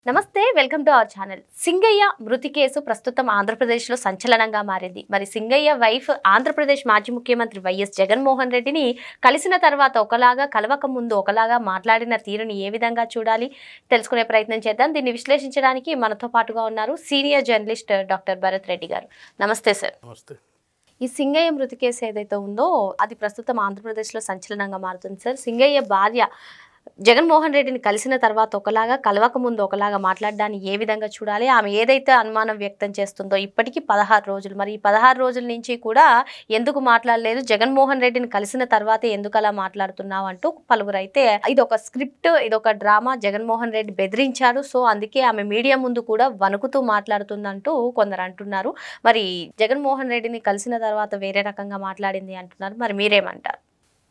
నమస్తే welcome to our channel. Singaiah మృతి case ప్రస్తుతం ఆంధ్రప్రదేశ్లో సంచలనంగా మారింది. మరి సింగయ్య వైఫ్ ఆంధ్రప్రదేశ్ మాజీ ముఖ్యమంత్రి వైఎస్ జగన్మోహన్ రెడ్డిని కలిసిన తర్వాత ఒకలాగా, కలవక ముందు ఒకలాగా మాట్లాడిన తీరుని ఏ విధంగా చూడాలి తెలుసుకునే ప్రయత్నం చేద్దాం. దీన్ని విశ్లేషించడానికి మనతో పాటుగా ఉన్నారు senior journalist doctor Bharat Reddy గారు. నమస్తే సార్. నమస్తే. ఈ సింగయ్య మృతి కేసు ఏదైతే ఉందో అది ప్రస్తుతం ఆంధ్రప్రదేశ్లో సంచలనంగా మారుతుంది సార్. సింగయ్య భార్య జగన్మోహన్ రెడ్డిని కలిసిన తర్వాత ఒకలాగా, కలవక ముందు ఒకలాగా మాట్లాడడాన్ని ఏ విధంగా చూడాలి? ఆమె ఏదైతే అనుమానం వ్యక్తం చేస్తుందో ఇప్పటికీ 16 రోజులు, మరి ఈ 16 రోజుల నుంచి కూడా ఎందుకు మాట్లాడలేదు, జగన్మోహన్ రెడ్డిని కలిసిన తర్వాతే ఎందుకు అలా మాట్లాడుతున్నావు అంటూ పలువురు అయితే ఇది ఒక స్క్రిప్ట్, ఇది ఒక డ్రామా, జగన్మోహన్ రెడ్డి బెదిరించాడు, సో అందుకే ఆమె మీడియా ముందు కూడా వణుకుతూ మాట్లాడుతుందంటూ కొందరు అంటున్నారు. మరి జగన్మోహన్ రెడ్డిని కలిసిన తర్వాత వేరే రకంగా మాట్లాడింది అంటున్నారు. మరి మీరేమంటారు?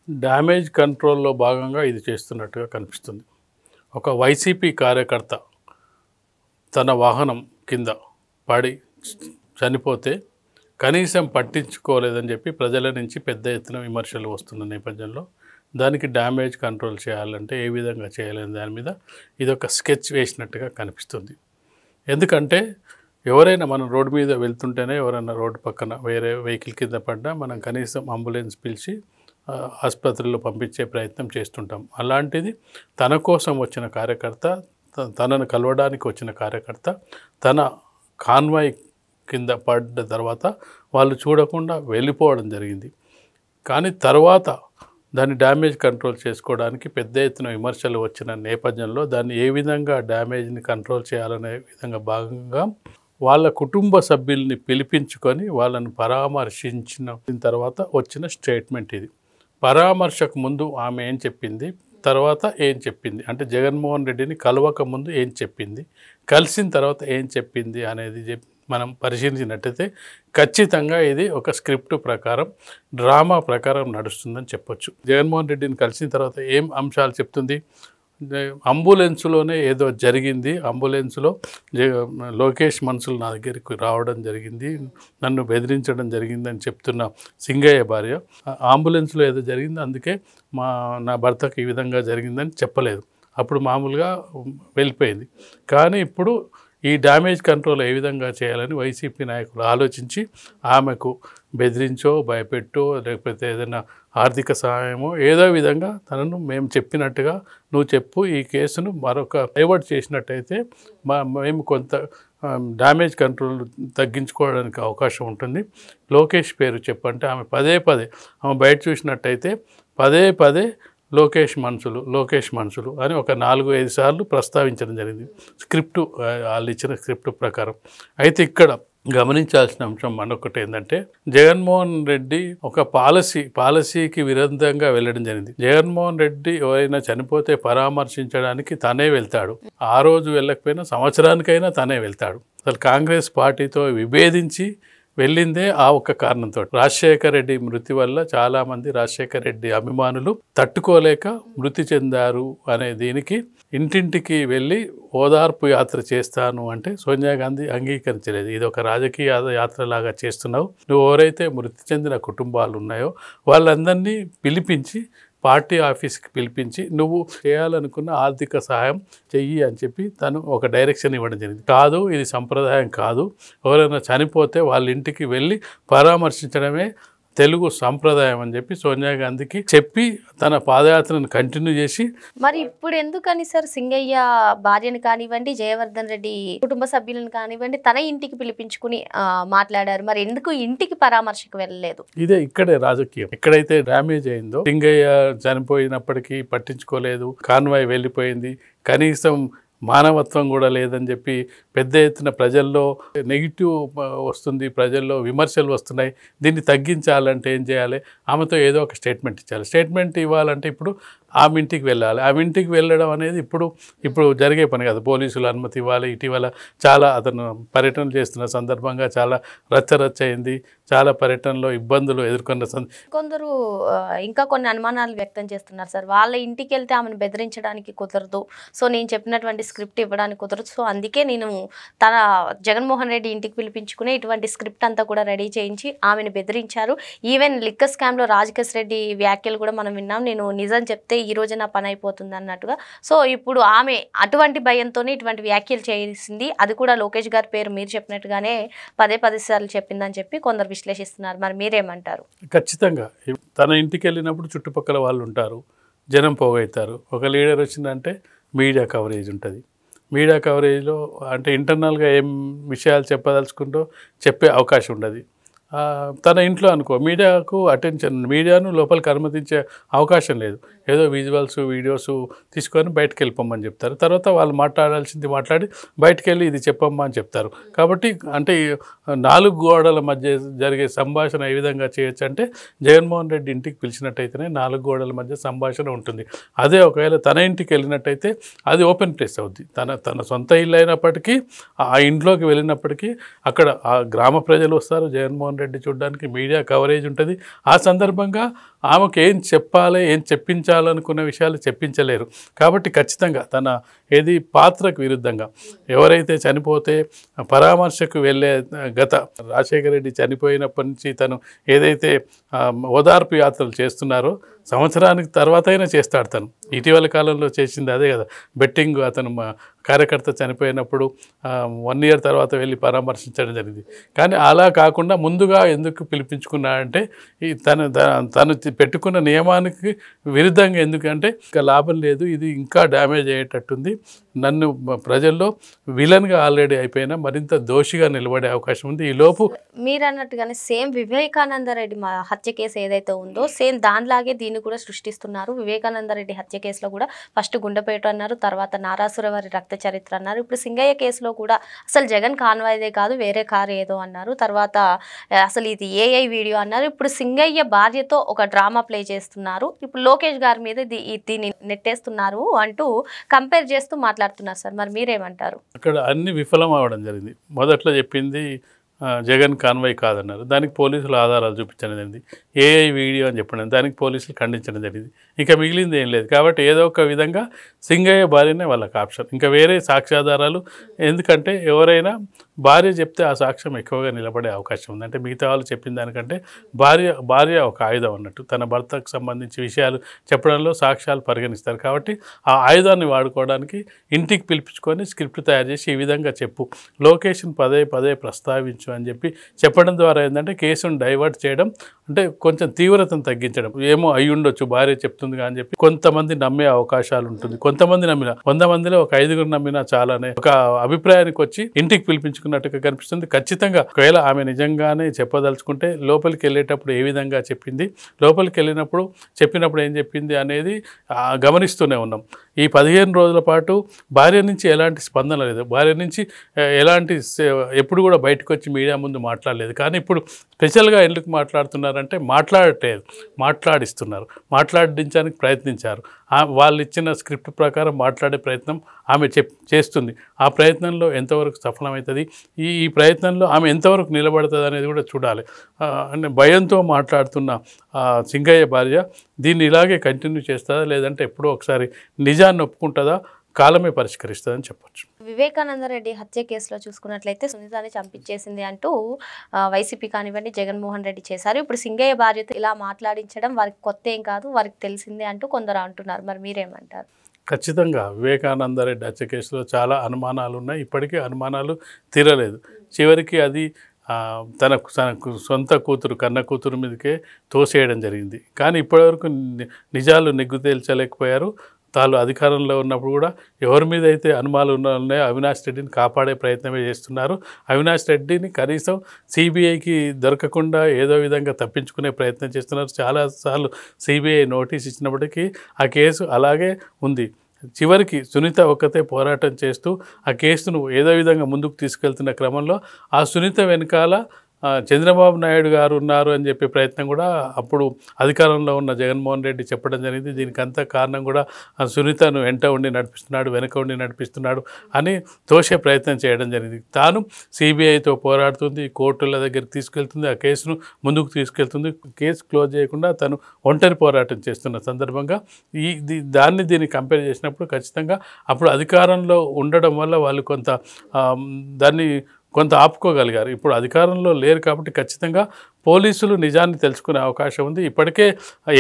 డ్యామేజ్ కంట్రోల్లో భాగంగా ఇది చేస్తున్నట్టుగా కనిపిస్తుంది. ఒక వైసీపీ కార్యకర్త తన వాహనం కింద పడి చనిపోతే కనీసం పట్టించుకోలేదని చెప్పి ప్రజల నుంచి పెద్ద ఎత్తున విమర్శలు వస్తున్న నేపథ్యంలో దానికి డ్యామేజ్ కంట్రోల్ చేయాలంటే ఏ విధంగా చేయాలని దాని మీద ఇదొక స్కెచ్ వేసినట్టుగా కనిపిస్తుంది. ఎందుకంటే ఎవరైనా మనం రోడ్డు మీద వెళ్తుంటేనే ఎవరైనా రోడ్డు పక్కన వేరే వెహికల్ కింద పడ్డా మనం కనీసం అంబులెన్స్ పిలిచి ఆసుపత్రిలో పంపించే ప్రయత్నం చేస్తుంటాం. అలాంటిది తన కోసం వచ్చిన కార్యకర్త, తనను కలవడానికి వచ్చిన కార్యకర్త తన కాన్వాయ్ కింద పడ్డ తర్వాత వాళ్ళు చూడకుండా వెళ్ళిపోవడం జరిగింది. కానీ తర్వాత దాన్ని డ్యామేజ్ కంట్రోల్ చేసుకోవడానికి పెద్ద ఎత్తున విమర్శలు వచ్చిన నేపథ్యంలో దాన్ని ఏ విధంగా డ్యామేజ్ని కంట్రోల్ చేయాలనే విధంగా భాగంగా వాళ్ళ కుటుంబ సభ్యుల్ని పిలిపించుకొని వాళ్ళను పరామర్శించిన తర్వాత వచ్చిన స్టేట్మెంట్ ఇది. పరామర్శకు ముందు ఆమె ఏం చెప్పింది, తర్వాత ఏం చెప్పింది, అంటే జగన్మోహన్ రెడ్డిని కలవక ముందు ఏం చెప్పింది, కలిసిన తర్వాత ఏం చెప్పింది అనేది మనం పరిశీలించినట్టయితే ఖచ్చితంగా ఇది ఒక స్క్రిప్ట్ ప్రకారం, డ్రామా ప్రకారం నడుస్తుందని చెప్పొచ్చు. జగన్మోహన్ రెడ్డిని కలిసిన తర్వాత ఏం అంశాలు చెప్తుంది, అంబులెన్స్లోనే ఏదో జరిగింది, అంబులెన్స్లో లోకేష్ మనుషులు నా దగ్గరికి రావడం జరిగింది, నన్ను బెదిరించడం జరిగిందని చెప్తున్న సింగయ్య భార్య అంబులెన్స్లో ఏదో జరిగింది, అందుకే నా భర్తకు ఈ విధంగా జరిగిందని చెప్పలేదు. అప్పుడు మామూలుగా వెళ్ళిపోయింది. కానీ ఇప్పుడు ఈ డ్యామేజ్ కంట్రోల్ ఏ విధంగా చేయాలని వైసీపీ నాయకులు ఆలోచించి ఆమెకు బెదిరించో, భయపెట్టో, లేకపోతే ఏదైనా ఆర్థిక సహాయమో ఏదో విధంగా తనను మేము చెప్పినట్టుగా నువ్వు చెప్పు, ఈ కేసును మరొక డైవర్ట్ చేసినట్టయితే మేము కొంత డ్యామేజ్ కంట్రోల్ తగ్గించుకోవడానికి అవకాశం ఉంటుంది. లోకేష్ పేరు చెప్పంటే ఆమె పదే ఆమె బయట చూసినట్టయితే పదే లోకేష్ మనుషులు అని ఒక 4-5 సార్లు ప్రస్తావించడం జరిగింది స్క్రిప్టు, వాళ్ళు ఇచ్చిన స్క్రిప్ట్ ప్రకారం. అయితే ఇక్కడ గమనించాల్సిన అంశం మనొకటి ఏంటంటే జగన్మోహన్ రెడ్డి ఒక పాలసీకి విరుద్ధంగా వెళ్ళడం జరిగింది. జగన్మోహన్ రెడ్డి ఎవరైనా చనిపోతే పరామర్శించడానికి తనే వెళ్తాడు, ఆ రోజు వెళ్ళకపోయినా సంవత్సరానికైనా తనే వెళ్తాడు. అసలు కాంగ్రెస్ పార్టీతో విభేదించి వెళ్ళిందే ఆ ఒక్క కారణంతో. రాజశేఖర రెడ్డి మృతి వల్ల చాలామంది రాజశేఖర రెడ్డి అభిమానులు తట్టుకోలేక మృతి చెందారు అనే దీనికి ఇంటింటికి వెళ్ళి ఓదార్పు యాత్ర చేస్తాను అంటే సోనియా గాంధీ అంగీకరించలేదు. ఇది ఒక రాజకీయ యాత్రలాగా చేస్తున్నావు, నువ్వు ఎవరైతే మృతి చెందిన కుటుంబాలు ఉన్నాయో వాళ్ళందరినీ పిలిపించి పార్టీ ఆఫీస్కి పిలిపించి నువ్వు చేయాలనుకున్న ఆర్థిక సహాయం చెయ్యి అని చెప్పి తను ఒక డైరెక్షన్ ఇవ్వడం జరిగింది. కాదు, ఇది సంప్రదాయం కాదు, ఎవరైనా చనిపోతే వాళ్ళ ఇంటికి వెళ్ళి పరామర్శించడమే తెలుగు సంప్రదాయం అని చెప్పి సోనియా గాంధీకి చెప్పి తన పాదయాత్రను కంటిన్యూ చేసి. మరి ఇప్పుడు ఎందుకని సార్ సింగయ్య భార్యను కానివ్వండి, జయవర్ధన్ రెడ్డి కుటుంబ సభ్యులను కానివ్వండి తన ఇంటికి పిలిపించుకుని మాట్లాడారు, మరి ఎందుకు ఇంటికి పరామర్శకు వెళ్ళలేదు? ఇక్కడే రాజకీయం. ఎక్కడైతే డ్యామేజ్ అయిందో, సింగయ్య చనిపోయినప్పటికీ పట్టించుకోలేదు, కాన్వాయ్ వెళ్ళిపోయింది, కనీసం మానవత్వం కూడా లేదని చెప్పి పెద్ద ఎత్తున ప్రజల్లో నెగిటివ్ వస్తుంది, ప్రజల్లో విమర్శలు వస్తున్నాయి. దీన్ని తగ్గించాలంటే ఏం చేయాలి, ఆమెతో ఏదో ఒక స్టేట్మెంట్ ఇచ్చాలి. స్టేట్మెంట్ ఇవ్వాలంటే ఇప్పుడు ఆమె ఇంటికి వెళ్ళాలి. ఆమె ఇంటికి వెళ్ళడం అనేది ఇప్పుడు జరిగే పని కాదు. పోలీసులు అనుమతి ఇవ్వాలి. ఇటీవల చాలా అతను పర్యటన చేస్తున్న సందర్భంగా చాలా రచ్చ అయింది, చాలా పర్యటనలో ఇబ్బందులు ఎదుర్కొన్న కొందరు ఇంకా కొన్ని అనుమానాలు వ్యక్తం చేస్తున్నారు సార్. వాళ్ళ ఇంటికి వెళ్తే ఆమెను బెదిరించడానికి కుదరదు, సో నేను చెప్పినటువంటి స్క్రిప్ట్ ఇవ్వడానికి కుదరదు, సో అందుకే నేను తన జగన్మోహన్ రెడ్డి ఇంటికి పిలిపించుకుని ఇటువంటి స్క్రిప్ట్ అంతా కూడా రెడీ చేయించి ఆమెను బెదిరించారు. ఈవెన్ లిక్కర్ స్కామ్లో రాజకేశ్ రెడ్డి వ్యాఖ్యలు కూడా మనం విన్నాం. నేను నిజం చెప్తే ఈ రోజు నా పని అయిపోతుంది అన్నట్టుగా. సో ఇప్పుడు ఆమె అటువంటి భయంతోనే ఇటువంటి వ్యాఖ్యలు చేసింది. అది కూడా లోకేష్ గారి పేరు మీరు చెప్పినట్టుగానే పదే 10 సార్లు చెప్పిందని చెప్పి కొందరు విశ్లేషిస్తున్నారు. మరి మీరేమంటారు? ఖచ్చితంగా తన ఇంటికి వెళ్ళినప్పుడు చుట్టుపక్కల వాళ్ళు ఉంటారు, జనం పోగవుతారు. ఒక లీడర్ వచ్చిందంటే మీడియా కవరేజ్ ఉంటుంది. మీడియా కవరేజ్లో అంటే ఇంటర్నల్గా ఏం విషయాలు చెప్పదలుచుకుంటూ చెప్పే అవకాశం ఉండదు. తన ఇంట్లో అనుకో మీడియాకు అటెన్షన్, మీడియాను లోపలికి అనుమతించే అవకాశం లేదు. ఏదో విజువల్స్ వీడియోస్ తీసుకొని బయటకు వెళ్ళిపోమని చెప్తారు. తర్వాత వాళ్ళు మాట్లాడాల్సింది మాట్లాడి బయటకు వెళ్ళి ఇది చెప్పమ్మా అని చెప్తారు. కాబట్టి అంటే 4 గోడల మధ్య జరిగే సంభాషణ ఏ విధంగా చేయొచ్చు అంటే జగన్మోహన్ రెడ్డి ఇంటికి పిలిచినట్టయితేనే 4 గోడల మధ్య సంభాషణ ఉంటుంది. అదే ఒకవేళ తన ఇంటికి వెళ్ళినట్టయితే అది ఓపెన్ ప్లేస్ అవుద్ది. తన సొంత ఇల్లు అయినప్పటికీ ఆ ఇంట్లోకి వెళ్ళినప్పటికీ అక్కడ ఆ గ్రామ ప్రజలు వస్తారు జగన్మోహన్ రెడ్డి చూడడానికి, మీడియా కవరేజ్ ఉంటుంది. ఆ సందర్భంగా ఆమెకు ఏం చెప్పాలి, ఏం చెప్పించాలనుకున్న విషయాలు చెప్పించలేరు. కాబట్టి ఖచ్చితంగా తన పాత్రకు విరుద్ధంగా ఎవరైతే చనిపోతే పరామర్శకు వెళ్ళే గత రాజశేఖర రెడ్డి చనిపోయినప్పటి నుంచి తను ఏదైతే ఓదార్పు యాత్రలు చేస్తున్నారో సంవత్సరానికి తర్వాత అయినా చేస్తాడు. తను ఇటీవల కాలంలో చేసింది అదే కదా, బెట్టింగ్. అతను కార్యకర్త చనిపోయినప్పుడు 1 ఇయర్ తర్వాత వెళ్ళి పరామర్శించడం జరిగింది. కానీ అలా కాకుండా ముందుగా ఎందుకు పిలిపించుకున్నాడంటే ఈ తను పెట్టుకున్న నియమానికి విరుద్ధంగా. ఎందుకంటే ఇంకా లాభం లేదు, ఇది ఇంకా డ్యామేజ్ అయ్యేటట్టుంది, నన్ను ప్రజల్లో విలన్గా ఆల్రెడీ అయిపోయినా మరింత దోషిగా నిలబడే అవకాశం ఉంది. ఈలోపు మీరు అన్నట్టుగానే సేమ్ వివేకానంద రెడ్డి హత్య కేసు ఏదైతే ఉందో సేమ్ దానిలాగే దీన్ని కూడా సృష్టిస్తున్నారు. వివేకానంద రెడ్డి హత్య కేసులో కూడా ఫస్ట్ గుండెపేట అన్నారు, తర్వాత నారాసురవారి రక్త చరిత్ర అన్నారు. ఇప్పుడు సింగయ్య కేసులో కూడా అసలు జగన్ కాన్వాయ్దే కాదు వేరే కారు ఏదో అన్నారు. తర్వాత అసలు ఇది ఏఐ వీడియో అన్నారు. ఇప్పుడు సింగయ్య భార్యతో ఒక డ్రామా ప్లే చేస్తున్నారు. ఇప్పుడు లోకేష్ గారి మీద దీన్ని నెట్టేస్తున్నారు అంటూ కంపేర్ చేస్తూ మాట్లాడుతున్నారు సార్. మరి మీరేమంటారు? అక్కడ అన్ని విఫలం అవ్వడం జరిగింది. మొదట్లో చెప్పింది జగన్ కాన్వాయ్ కాదన్నారు, దానికి పోలీసులు ఆధారాలు చూపించడం జరిగింది. ఏఐ వీడియో అని చెప్పడం, దానికి పోలీసులు ఖండించడం జరిగింది. ఇంకా మిగిలింది ఏం లేదు. కాబట్టి ఏదో ఒక విధంగా సింగయ్య భార్యనే వాళ్ళకి ఆప్షన్, ఇంకా వేరే సాక్ష్యాధారాలు. ఎందుకంటే ఎవరైనా భార్య చెప్తే ఆ సాక్ష్యం ఎక్కువగా నిలబడే అవకాశం ఉంది. అంటే మిగతా వాళ్ళు చెప్పిన దానికంటే భార్య ఒక ఆయుధం అన్నట్టు, తన భర్తకు సంబంధించి విషయాలు చెప్పడంలో సాక్ష్యాలు పరిగణిస్తారు. కాబట్టి ఆ ఆయుధాన్ని వాడుకోవడానికి ఇంటికి పిలిపించుకొని స్క్రిప్ట్ తయారు చేసి ఈ విధంగా చెప్పు, లొకేషన్ పదే ప్రస్తావించు అని చెప్పి చెప్పడం ద్వారా ఏంటంటే కేసును డైవర్ట్ చేయడం, అంటే కొంచెం తీవ్రతను తగ్గించడం. ఏమో అయి ఉండొచ్చు భార్య చెప్తుంది అని చెప్పి కొంతమంది నమ్మే అవకాశాలు ఉంటుంది. కొంతమంది నమ్మిన 100 మందిలో ఒక 5గురు నమ్మినా చాలానే ఒక అభిప్రాయానికి వచ్చి ఇంటికి పిలిపించుకున్నట్టుగా కనిపిస్తుంది. ఖచ్చితంగా ఒకవేళ ఆమె నిజంగానే చెప్పదలుచుకుంటే లోపలికి వెళ్ళేటప్పుడు ఏ విధంగా చెప్పింది, లోపలికి వెళ్ళినప్పుడు చెప్పినప్పుడు ఏం చెప్పింది అనేది గమనిస్తూనే ఉన్నాం. ఈ 15 రోజుల పాటు భార్య నుంచి ఎలాంటి స్పందన లేదు, భార్య నుంచి ఎలాంటి ఎప్పుడు కూడా బయటకు వచ్చి మీడియా ముందు మాట్లాడలేదు. కానీ ఇప్పుడు స్పెషల్గా ఎందుకు మాట్లాడుతున్నారంటే మాట్లాడట్లేదు, మాట్లాడిస్తున్నారు, మాట్లాడించడానికి ప్రయత్నించారు. వాళ్ళు ఇచ్చిన స్క్రిప్ట్ ప్రకారం మాట్లాడే ప్రయత్నం ఆమె చేస్తుంది. ఆ ప్రయత్నంలో ఎంతవరకు సఫలమవుతుంది, ఈ ప్రయత్నంలో ఆమె ఎంతవరకు నిలబడుతుంది అనేది కూడా చూడాలి. అంటే భయంతో మాట్లాడుతున్న సింగయ్య భార్య దీన్ని ఇలాగే కంటిన్యూ చేస్తుందా, లేదంటే ఎప్పుడో ఒకసారి నిజాన్ని ఒప్పుకుంటుందా, కాలమే పరిష్కరిస్తుందని చెప్పొచ్చు. వివేకానంద రెడ్డి హత్య కేసులో చూసుకున్నట్లయితే సునీతాని చంపించేసింది అంటూ వైసీపీ కానివ్వండి జగన్మోహన్ రెడ్డి చేశారు. ఇప్పుడు సింగయ్య భార్యతో ఇలా మాట్లాడించడం వారికి కొత్త ఏం కాదు, వారికి తెలిసిందే అంటూ కొందరు అంటున్నారు. మరి మీరేమంటారు? ఖచ్చితంగా వివేకానంద రెడ్డి హత్య కేసులో చాలా అనుమానాలు ఉన్నాయి. ఇప్పటికీ అనుమానాలు తీరలేదు. చివరికి అది తనకు సొంత కూతురు, కన్న కూతురు మీదకే తోసేయడం జరిగింది. కానీ ఇప్పటివరకు నిజాలు నిగ్గు తేల్చలేకపోయారు. తాను అధికారంలో ఉన్నప్పుడు కూడా ఎవరి మీద అయితే అనుమానాలు ఉన్నాయో అవినాష్ రెడ్డిని కాపాడే ప్రయత్నమే చేస్తున్నారు. అవినాష్ రెడ్డిని కనీసం సిబిఐకి దొరకకుండా ఏదో విధంగా తప్పించుకునే ప్రయత్నం చేస్తున్నారు. చాలాసార్లు సిబిఐ నోటీస్ ఇచ్చినప్పటికీ ఆ కేసు అలాగే ఉంది. చివరికి సునీత ఒక్కతే పోరాటం చేస్తూ ఆ కేసును ఏదో విధంగా ముందుకు తీసుకెళ్తున్న క్రమంలో ఆ సునీత వెనకాల చంద్రబాబు నాయుడు గారు ఉన్నారు అని చెప్పే ప్రయత్నం కూడా అప్పుడు అధికారంలో ఉన్న జగన్మోహన్ రెడ్డి చెప్పడం జరిగింది. దీనికి అంతా కారణం కూడా సునీతను వెంట ఉండి నడిపిస్తున్నాడు, వెనక ఉండి నడిపిస్తున్నాడు అని తోసే ప్రయత్నం చేయడం జరిగింది. తాను సిబిఐతో పోరాడుతుంది, కోర్టుల దగ్గరికి తీసుకెళ్తుంది, ఆ కేసును ముందుకు తీసుకెళ్తుంది. కేసు క్లోజ్ చేయకుండా తను ఒంటరి పోరాటం చేస్తున్న సందర్భంగా దీన్ని కంపేర్ చేసినప్పుడు ఖచ్చితంగా అప్పుడు అధికారంలో ఉండడం వల్ల వాళ్ళు కొంత ఆపుకోగలిగారు. ఇప్పుడు అధికారంలో లేరు కాబట్టి ఖచ్చితంగా పోలీసులు నిజాన్ని తెలుసుకునే అవకాశం ఉంది. ఇప్పటికే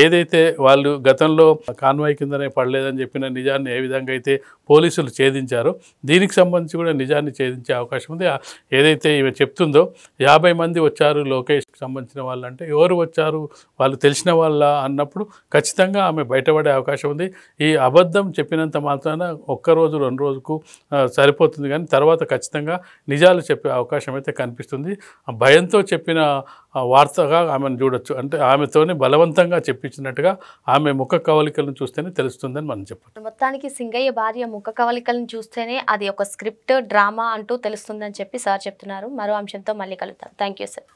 ఏదైతే వాళ్ళు గతంలో కాన్వాయ్ కిందనే పడలేదని చెప్పిన నిజాన్ని ఏ విధంగా అయితే పోలీసులు ఛేదించారో దీనికి సంబంధించి కూడా నిజాన్ని ఛేదించే అవకాశం ఉంది. ఏదైతే ఈమె చెప్తుందో 50 మంది వచ్చారు లోకేష్కి సంబంధించిన వాళ్ళంటే ఎవరు వచ్చారు, వాళ్ళు తెలిసిన వాళ్ళ అన్నప్పుడు ఖచ్చితంగా ఆమె బయటపడే అవకాశం ఉంది. ఈ అబద్ధం చెప్పినంత మాత్రాన ఒక్కరోజు 2 రోజుకు సరిపోతుంది, కానీ తర్వాత ఖచ్చితంగా నిజాలు చెప్పే అవకాశం అయితే కనిపిస్తుంది. భయంతో చెప్పిన వార్తగా ఆమెను చూడొచ్చు. అంటే ఆమెతోనే బలవంతంగా చెప్పించినట్టుగా ఆమె ముఖ కవలికలను చూస్తేనే తెలుస్తుందని మనం చెప్పచ్చు. మొత్తానికి సింగయ్య భార్య ముఖ కవలికలను చూస్తేనే అది ఒక స్క్రిప్ట్ డ్రామా అంటూ తెలుస్తుందని చెప్పి సార్ చెప్తున్నారు. మరో అంశంతో మళ్ళీ కలుద్దాం. Thank you sir.